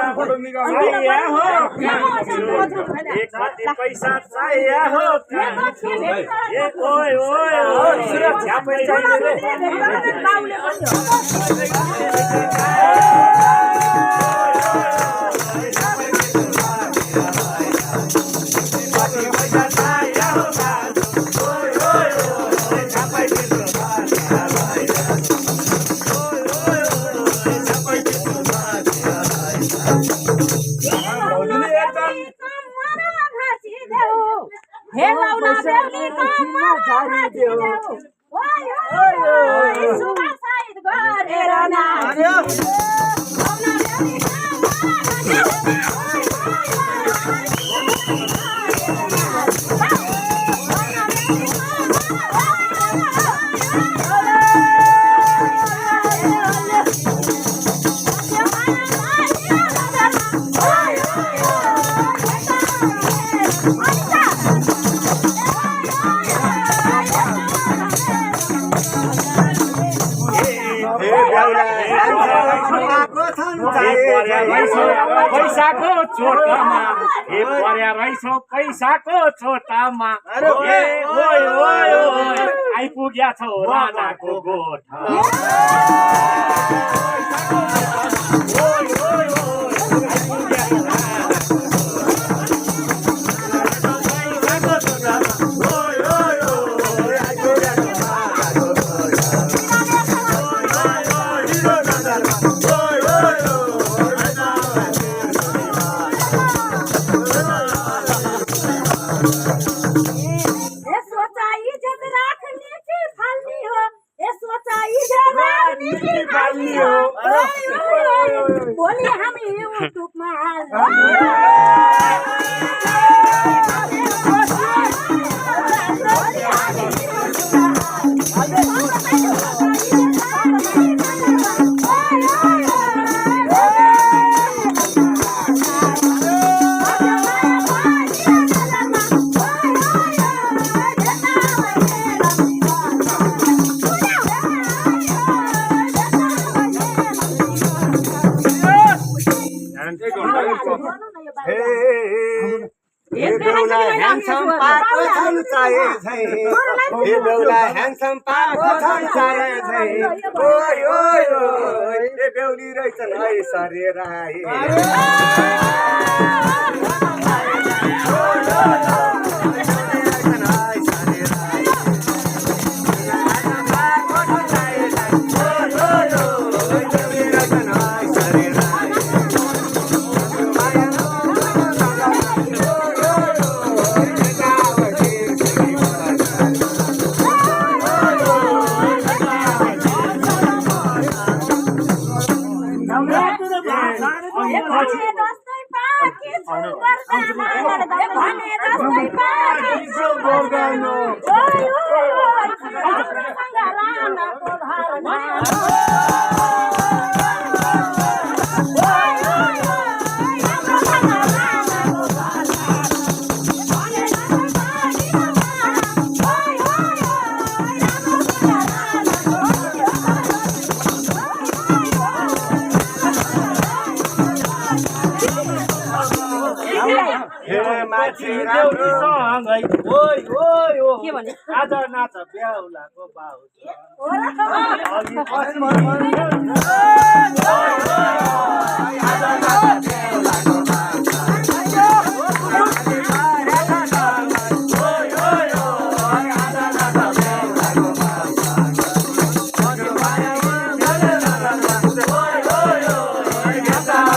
पैसा चाहिए हो एक पैसा चाहिए हो ओए ओए पैसाको चोटामा ए पर्या रहेछौ पैसाको चोटामा आइपुग्या छौ राजाको गोठा बोली हम यूट्यूब में handsome पाको छन् चाहे छै ए बेउला handsome पाको छन् चाहे छै ओय ओय ओय ए बेउली रहेछन् है सरे राई आज नाच बेहुलाको बाउ